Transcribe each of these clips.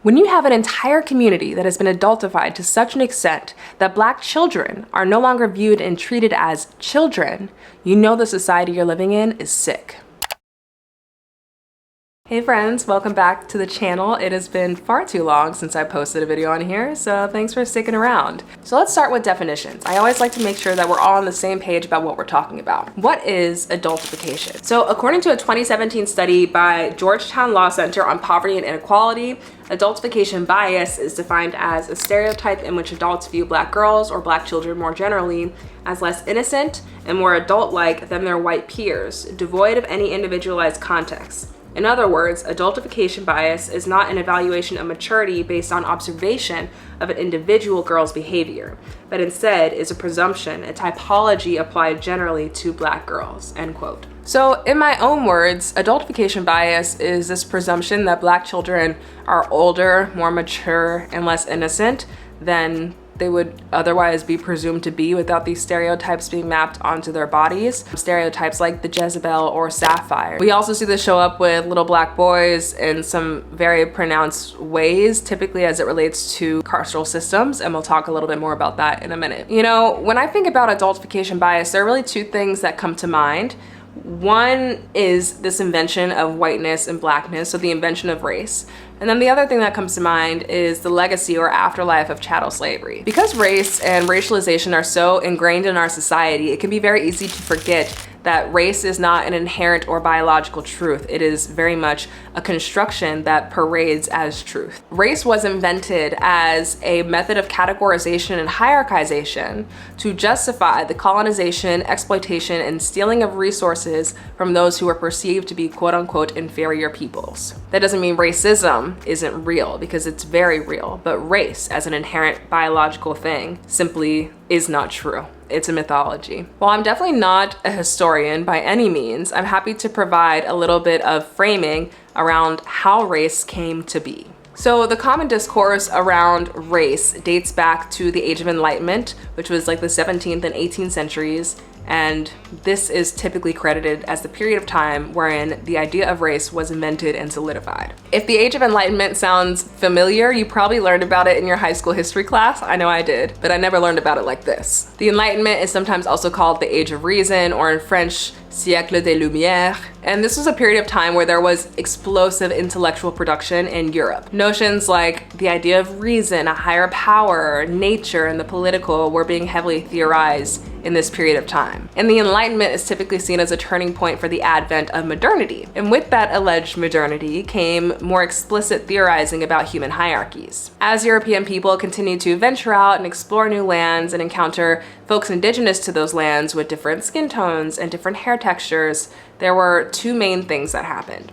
When you have an entire community that has been adultified to such an extent that Black children are no longer viewed and treated as children, you know the society you're living in is sick. Hey friends, welcome back to the channel. It has been far too long since I posted a video on here, so thanks for sticking around. So let's start with definitions. I always like to make sure that we're all on the same page about what we're talking about. What is adultification? So according to a 2017 study by Georgetown Law Center on Poverty and Inequality, adultification bias is defined as a stereotype in which adults view Black girls or Black children more generally as less innocent and more adult-like than their white peers, devoid of any individualized context. In other words, adultification bias is not an evaluation of maturity based on observation of an individual girl's behavior, but instead is a presumption, a typology applied generally to Black girls, end quote. So in my own words, adultification bias is this presumption that Black children are older, more mature, and less innocent than they would otherwise be presumed to be without these stereotypes being mapped onto their bodies. Stereotypes like the Jezebel or Sapphire. We also see this show up with little Black boys in some very pronounced ways, typically as it relates to carceral systems, and we'll talk a little bit more about that in a minute. You know, when I think about adultification bias, there are really two things that come to mind. One is this invention of whiteness and Blackness, so the invention of race. And then the other thing that comes to mind is the legacy or afterlife of chattel slavery. Because race and racialization are so ingrained in our society, it can be very easy to forget that race is not an inherent or biological truth. It is very much a construction that parades as truth. Race was invented as a method of categorization and hierarchization to justify the colonization, exploitation, and stealing of resources from those who were perceived to be quote unquote inferior peoples. That doesn't mean racism isn't real, because it's very real, but race as an inherent biological thing simply is not true. It's a mythology. While I'm definitely not a historian by any means, I'm happy to provide a little bit of framing around how race came to be. So the common discourse around race dates back to the Age of Enlightenment, which was like the 17th and 18th centuries. And this is typically credited as the period of time wherein the idea of race was invented and solidified. If the Age of Enlightenment sounds familiar, you probably learned about it in your high school history class. I know I did, but I never learned about it like this. The Enlightenment is sometimes also called the Age of Reason, or in French, siècle des Lumières. And this was a period of time where there was explosive intellectual production in Europe. Notions like the idea of reason, a higher power, nature, and the political were being heavily theorized in this period of time. And the Enlightenment is typically seen as a turning point for the advent of modernity. And with that alleged modernity came more explicit theorizing about human hierarchies. As European people continued to venture out and explore new lands and encounter folks indigenous to those lands with different skin tones and different hair textures, there were two main things that happened.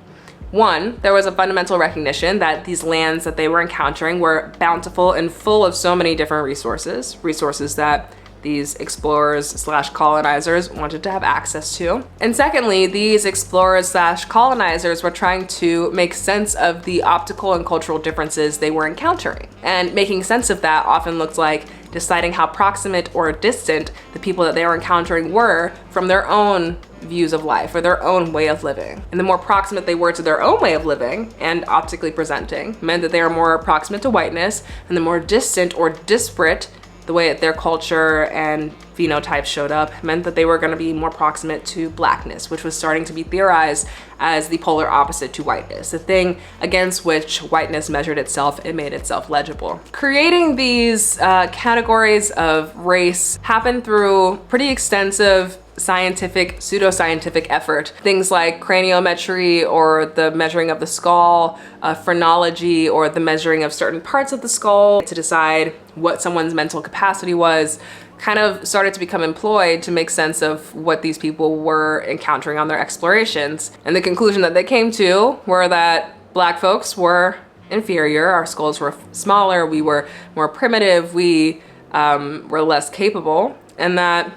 One, there was a fundamental recognition that these lands that they were encountering were bountiful and full of so many different resources that these explorers slash colonizers wanted to have access to. And secondly, these explorers slash colonizers were trying to make sense of the optical and cultural differences they were encountering. And making sense of that often looked like deciding how proximate or distant the people that they were encountering were from their own views of life or their own way of living. And the more proximate they were to their own way of living and optically presenting meant that they were more proximate to whiteness, and the more distant or disparate the way that their culture and phenotypes showed up meant that they were going to be more proximate to Blackness, which was starting to be theorized as the polar opposite to whiteness, the thing against which whiteness measured itself and made itself legible. Creating these categories of race happened through pretty extensive scientific, pseudoscientific effort. Things like craniometry, or the measuring of the skull, phrenology, or the measuring of certain parts of the skull to decide what someone's mental capacity was, kind of started to become employed to make sense of what these people were encountering on their explorations. And the conclusion that they came to were that Black folks were inferior, our skulls were smaller, we were more primitive, we were less capable, and that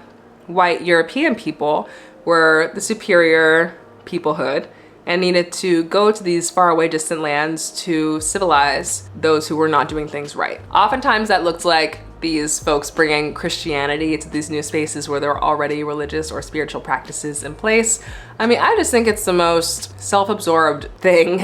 white European people were the superior peoplehood and needed to go to these faraway distant lands to civilize those who were not doing things right. Oftentimes that looked like these folks bringing Christianity to these new spaces where there are already religious or spiritual practices in place. I mean, I just think it's the most self-absorbed thing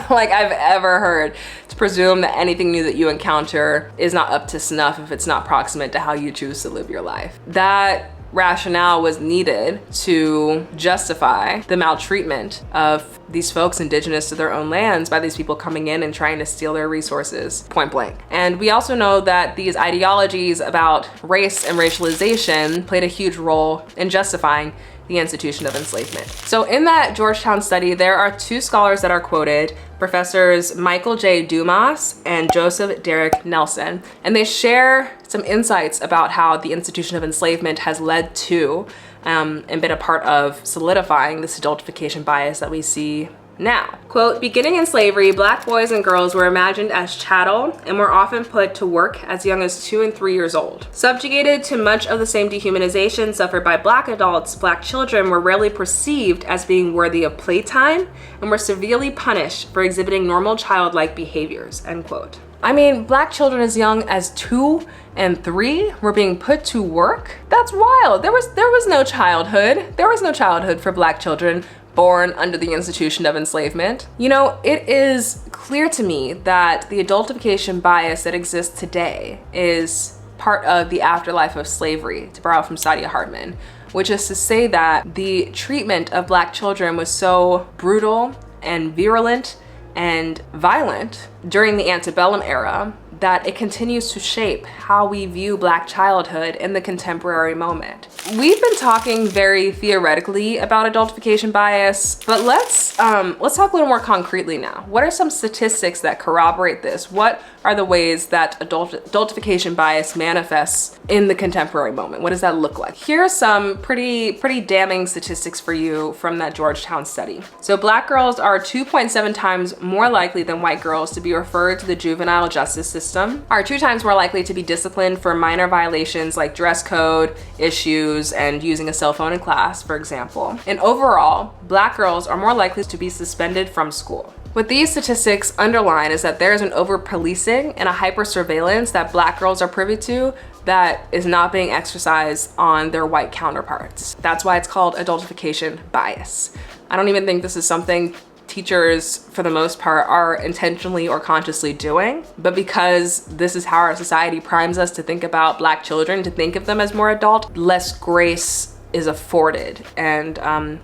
like I've ever heard, to presume that anything new that you encounter is not up to snuff if it's not proximate to how you choose to live your life. That rationale was needed to justify the maltreatment of these folks indigenous to their own lands by these people coming in and trying to steal their resources, point blank. And we also know that these ideologies about race and racialization played a huge role in justifying the institution of enslavement. So in that Georgetown study, there are two scholars that are quoted, Professors Michael J. Dumas and Joseph Derrick Nelson, and they share some insights about how the institution of enslavement has led to and been a part of solidifying this adultification bias that we see now. Quote, beginning in slavery, Black boys and girls were imagined as chattel and were often put to work as young as 2 and 3 years old. Subjugated to much of the same dehumanization suffered by Black adults, Black children were rarely perceived as being worthy of playtime and were severely punished for exhibiting normal childlike behaviors, end quote. I mean, Black children as young as 2 and 3 were being put to work? That's wild. There was no childhood. There was no childhood for Black children born under the institution of enslavement. You know, it is clear to me that the adultification bias that exists today is part of the afterlife of slavery, to borrow from Saadia Hartman, which is to say that the treatment of Black children was so brutal and virulent and violent during the antebellum era that it continues to shape how we view Black childhood in the contemporary moment. We've been talking very theoretically about adultification bias, but let's talk a little more concretely now. What are some statistics that corroborate this? What are the ways that adultification bias manifests in the contemporary moment? What does that look like? Here are some pretty damning statistics for you from that Georgetown study. So Black girls are 2.7 times more likely than white girls to be referred to the juvenile justice system, are 2 times more likely to be disciplined for minor violations like dress code issues and using a cell phone in class, for example. And overall, Black girls are more likely to be suspended from school. What these statistics underline is that there is an over-policing and a hyper-surveillance that Black girls are privy to that is not being exercised on their white counterparts. That's why it's called adultification bias. I don't even think this is something teachers, for the most part, are intentionally or consciously doing, but because this is how our society primes us to think about Black children, to think of them as more adult, less grace is afforded, and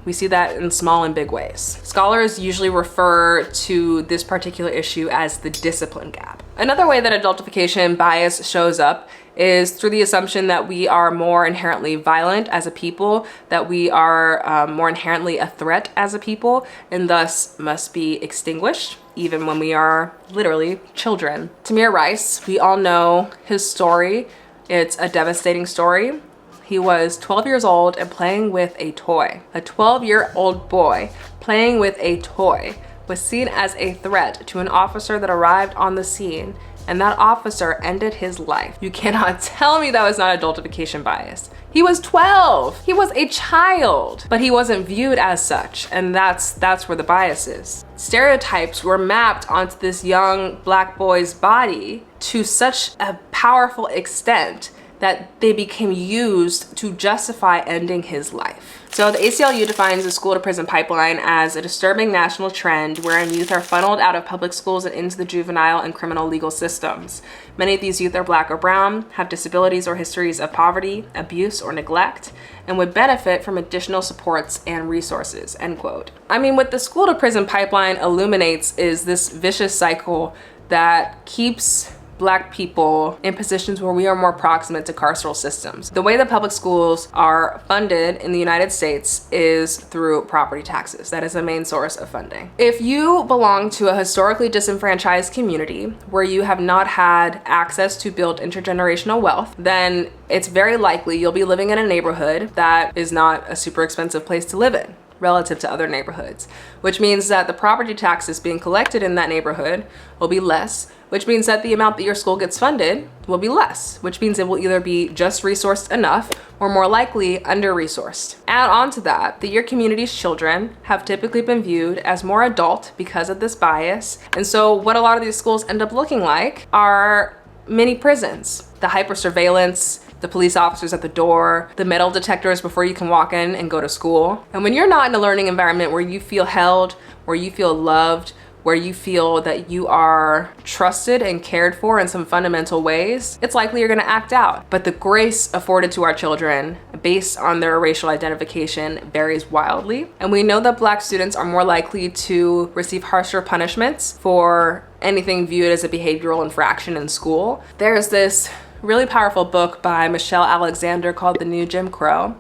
we see that in small and big ways. Scholars usually refer to this particular issue as the discipline gap. Another way that adultification bias shows up is through the assumption that we are more inherently violent as a people, that we are more inherently a threat as a people, and thus must be extinguished, even when we are literally children. Tamir Rice, we all know his story. It's a devastating story. He was 12 years old and playing with a toy. A 12-year-old boy playing with a toy was seen as a threat to an officer that arrived on the scene, and that officer ended his life. You cannot tell me that was not adultification bias. He was 12. He was a child, but he wasn't viewed as such, and that's where the bias is. Stereotypes were mapped onto this young Black boy's body to such a powerful extent that they became used to justify ending his life. So the ACLU defines the school to prison pipeline as a disturbing national trend wherein youth are funneled out of public schools and into the juvenile and criminal legal systems. Many of these youth are Black or brown, have disabilities or histories of poverty, abuse, or neglect, and would benefit from additional supports and resources, end quote. I mean, what the school to prison pipeline illuminates is this vicious cycle that keeps Black people in positions where we are more proximate to carceral systems. The way that public schools are funded in the United States is through property taxes. That is the main source of funding. If you belong to a historically disenfranchised community where you have not had access to build intergenerational wealth, then it's very likely you'll be living in a neighborhood that is not a super expensive place to live in relative to other neighborhoods, which means that the property taxes being collected in that neighborhood will be less, which means that the amount that your school gets funded will be less, which means it will either be just resourced enough or more likely under-resourced. Add on to that your community's children have typically been viewed as more adult because of this bias. And so what a lot of these schools end up looking like are mini prisons. The hyper-surveillance, the police officers at the door, the metal detectors before you can walk in and go to school. And when you're not in a learning environment where you feel held, where you feel loved, where you feel that you are trusted and cared for in some fundamental ways, it's likely you're gonna act out. But the grace afforded to our children based on their racial identification varies wildly. And we know that Black students are more likely to receive harsher punishments for anything viewed as a behavioral infraction in school. There's this really powerful book by Michelle Alexander called The New Jim Crow.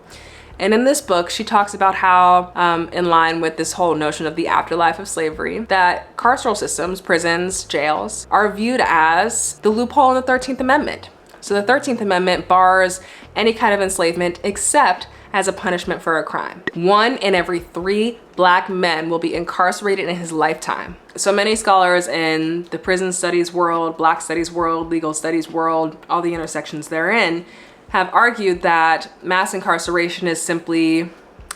And in this book, she talks about how, in line with this whole notion of the afterlife of slavery, that carceral systems, prisons, jails, are viewed as the loophole in the 13th Amendment. So the 13th Amendment bars any kind of enslavement except as a punishment for a crime. 1 in every 3 Black men will be incarcerated in his lifetime. So many scholars in the prison studies world, Black studies world, legal studies world, all the intersections therein, have argued that mass incarceration is simply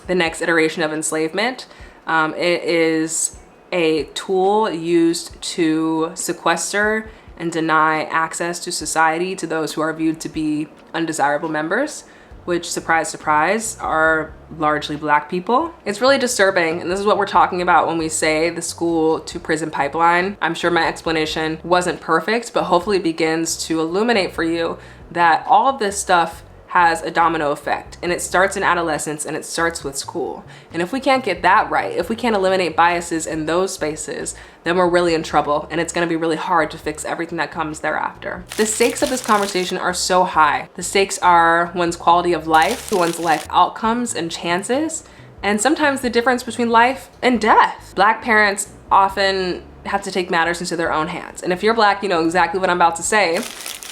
the next iteration of enslavement. It is a tool used to sequester and deny access to society to those who are viewed to be undesirable members, which, surprise, surprise, are largely Black people. It's really disturbing, and this is what we're talking about when we say the school to prison pipeline. I'm sure my explanation wasn't perfect, but hopefully it begins to illuminate for you that all of this stuff has a domino effect, and it starts in adolescence and it starts with school. And if we can't get that right, if we can't eliminate biases in those spaces, then we're really in trouble, and it's gonna be really hard to fix everything that comes thereafter. The stakes of this conversation are so high. The stakes are one's quality of life, one's life outcomes and chances, and sometimes the difference between life and death. Black parents often have to take matters into their own hands. And if you're Black, you know exactly what I'm about to say.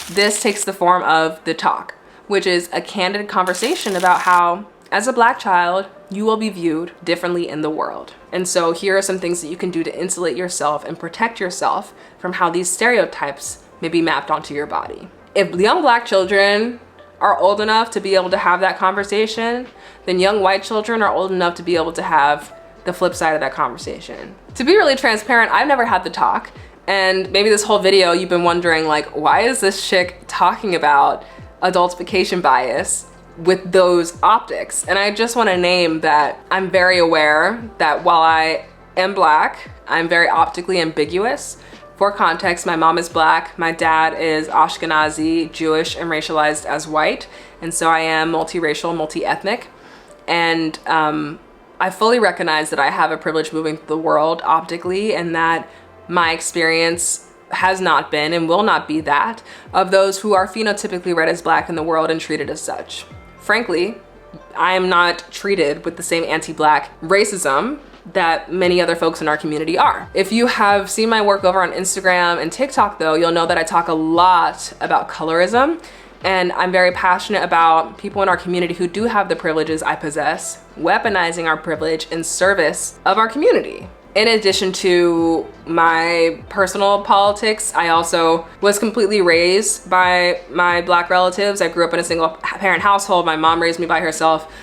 This takes the form of the talk, which is a candid conversation about how, as a Black child, you will be viewed differently in the world. And so here are some things that you can do to insulate yourself and protect yourself from how these stereotypes may be mapped onto your body. If young Black children are old enough to be able to have that conversation, then young white children are old enough to be able to have the flip side of that conversation. To be really transparent, I've never had the talk. And maybe this whole video you've been wondering, like, why is this chick talking about adultification bias with those optics? And I just want to name that I'm very aware that while I am Black, I'm very optically ambiguous. For context, my mom is Black, my dad is Ashkenazi, Jewish, and racialized as white. And so I am multiracial, multi-ethnic. And I fully recognize that I have a privilege moving through the world optically, and that my experience has not been and will not be that of those who are phenotypically read as Black in the world and treated as such. Frankly, I am not treated with the same anti-Black racism that many other folks in our community are. If you have seen my work over on Instagram and TikTok though, you'll know that I talk a lot about colorism, and I'm very passionate about people in our community who do have the privileges I possess, weaponizing our privilege in service of our community. In addition to my personal politics, I also was completely raised by my Black relatives. I grew up in a single parent household. My mom raised me by herself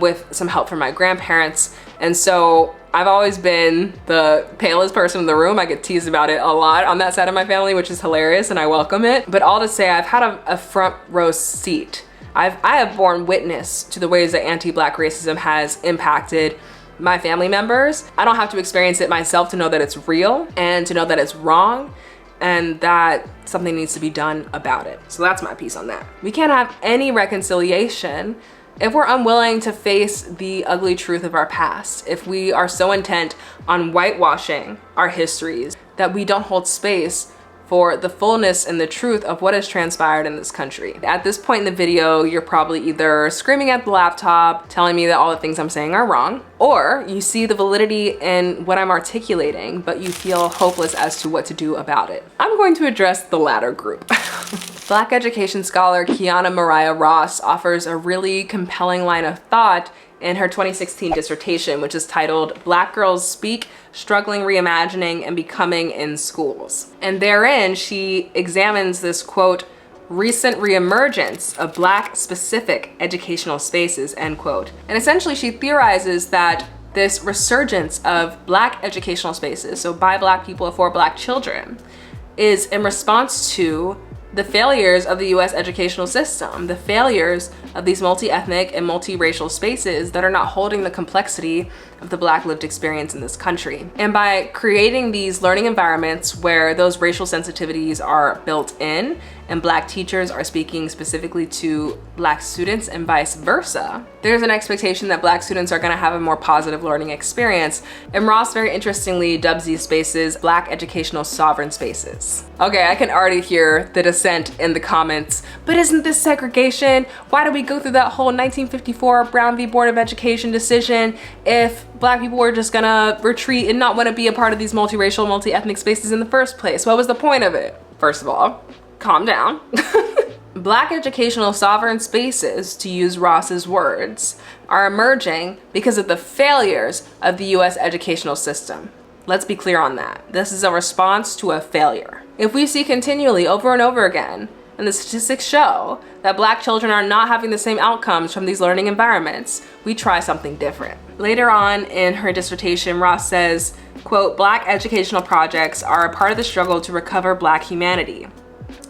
with some help from my grandparents. And so I've always been the palest person in the room. I get teased about it a lot on that side of my family, which is hilarious, and I welcome it. But all to say, I've had a front row seat. I have borne witness to the ways that anti-Black racism has impacted my family members. I don't have to experience it myself to know that it's real and to know that it's wrong and that something needs to be done about it. So that's my piece on that. We can't have any reconciliation if we're unwilling to face the ugly truth of our past, if we are so intent on whitewashing our histories that we don't hold space for the fullness and the truth of what has transpired in this country. At this point in the video, you're probably either screaming at the laptop, telling me that all the things I'm saying are wrong, or you see the validity in what I'm articulating, but you feel hopeless as to what to do about it. I'm going to address the latter group. Black education scholar Kiana Mariah Ross offers a really compelling line of thought in her 2016 dissertation, which is titled Black Girls Speak, Struggling, Reimagining, and Becoming in Schools. And therein, she examines this, quote, recent reemergence of Black specific educational spaces, end quote. And essentially she theorizes that this resurgence of Black educational spaces, so by Black people for Black children, is in response to the failures of the US educational system, the failures of these multi-ethnic and multiracial spaces that are not holding the complexity of the Black lived experience in this country. And by creating these learning environments where those racial sensitivities are built in and Black teachers are speaking specifically to Black students and vice versa, there's an expectation that Black students are gonna have a more positive learning experience. And Ross very interestingly dubs these spaces Black educational sovereign spaces. Okay, I can already hear the dissent in the comments, but isn't this segregation? Why do we go through that whole 1954 Brown v. Board of Education decision if Black people were just gonna retreat and not wanna be a part of these multiracial, multi-ethnic spaces in the first place? What was the point of it? First of all, calm down. Black educational sovereign spaces, to use Ross's words, are emerging because of the failures of the US educational system. Let's be clear on that. This is a response to a failure. If we see continually over and over again, and the statistics show that Black children are not having the same outcomes from these learning environments, we try something different. Later on in her dissertation, Ross says, quote, Black educational projects are a part of the struggle to recover Black humanity.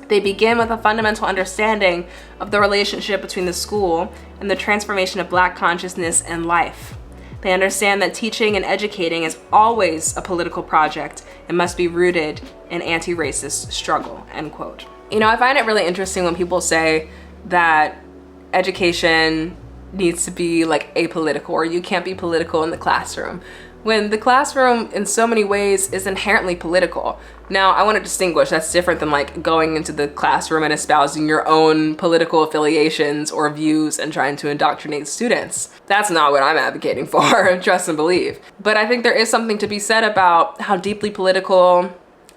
They begin with a fundamental understanding of the relationship between the school and the transformation of Black consciousness and life. They understand that teaching and educating is always a political project and must be rooted in anti-racist struggle, end quote. You know, I find it really interesting when people say that education needs to be like apolitical, or you can't be political in the classroom, when the classroom in so many ways is inherently political. Now, I want to distinguish, that's different than like going into the classroom and espousing your own political affiliations or views and trying to indoctrinate students. That's not what I'm advocating for, trust and believe. But I think there is something to be said about how deeply political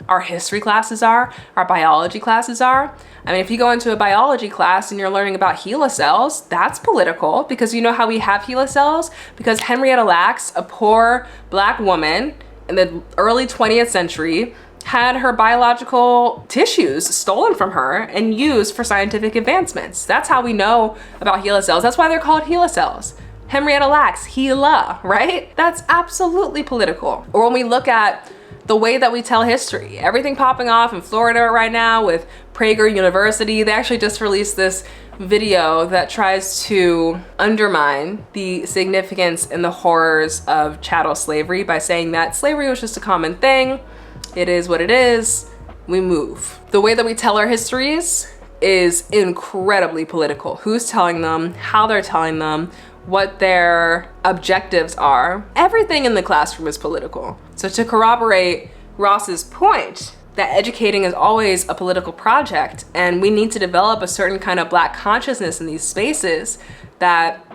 our history classes are, our biology classes are. I mean, if you go into a biology class and you're learning about HeLa cells, that's political, because you know how we have HeLa cells? Because Henrietta Lacks, a poor Black woman in the early 20th century, had her biological tissues stolen from her and used for scientific advancements. That's how we know about HeLa cells. That's why they're called HeLa cells. Henrietta Lacks, HeLa, right? That's absolutely political. Or when we look at the way that we tell history, everything popping off in Florida right now with Prager University, they actually just released this video that tries to undermine the significance and the horrors of chattel slavery by saying that slavery was just a common thing. It is what it is. We move. The way that we tell our histories is incredibly political. Who's telling them, how they're telling them, what their objectives are. Everything in the classroom is political. So to corroborate Ross's point that educating is always a political project, and we need to develop a certain kind of Black consciousness in these spaces that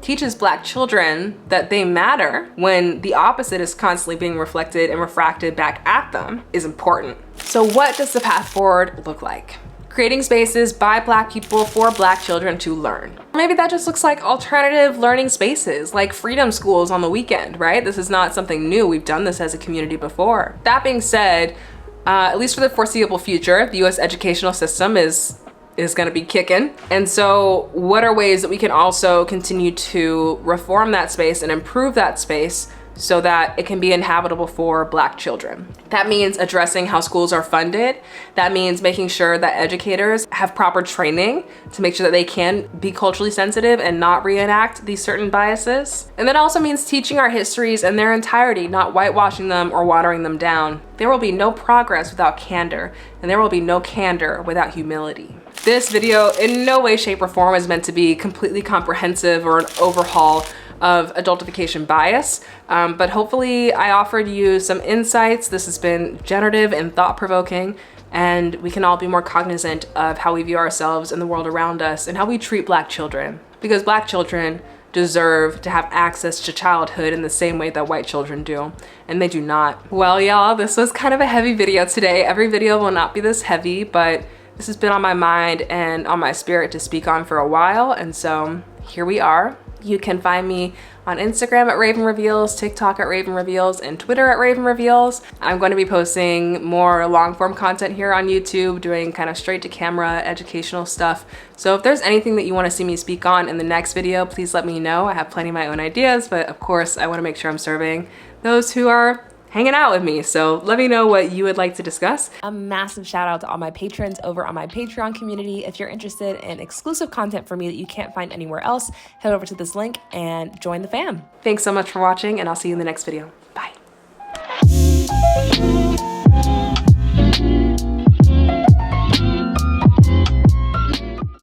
teaches Black children that they matter when the opposite is constantly being reflected and refracted back at them, is important. So what does the path forward look like? Creating spaces by Black people for Black children to learn. Maybe that just looks like alternative learning spaces, like freedom schools on the weekend, right? This is not something new. We've done this as a community before. That being said, at least for the foreseeable future, the US educational system is gonna be kicking. And so what are ways that we can also continue to reform that space and improve that space so that it can be inhabitable for Black children? That means addressing how schools are funded. That means making sure that educators have proper training to make sure that they can be culturally sensitive and not reenact these certain biases. And that also means teaching our histories in their entirety, not whitewashing them or watering them down. There will be no progress without candor, and there will be no candor without humility. This video in no way, shape, or form is meant to be completely comprehensive or an overhaul of adultification bias, but hopefully I offered you some insights. This has been generative and thought-provoking, and we can all be more cognizant of how we view ourselves and the world around us and how we treat Black children, because Black children deserve to have access to childhood in the same way that white children do, and they do not. Well, y'all, this was kind of a heavy video today. Every video will not be this heavy, but this has been on my mind and on my spirit to speak on for a while, and so here we are. You can find me on Instagram at Raven Reveals, TikTok at Raven Reveals, and Twitter at Raven Reveals. I'm going to be posting more long form content here on YouTube, doing kind of straight to camera educational stuff. So if there's anything that you want to see me speak on in the next video, please let me know. I have plenty of my own ideas, but of course I want to make sure I'm serving those who are hanging out with me. So let me know what you would like to discuss. A massive shout out to all my patrons over on my Patreon community. If you're interested in exclusive content from me that you can't find anywhere else, head over to this link and join the fam. Thanks so much for watching, and I'll see you in the next video. Bye.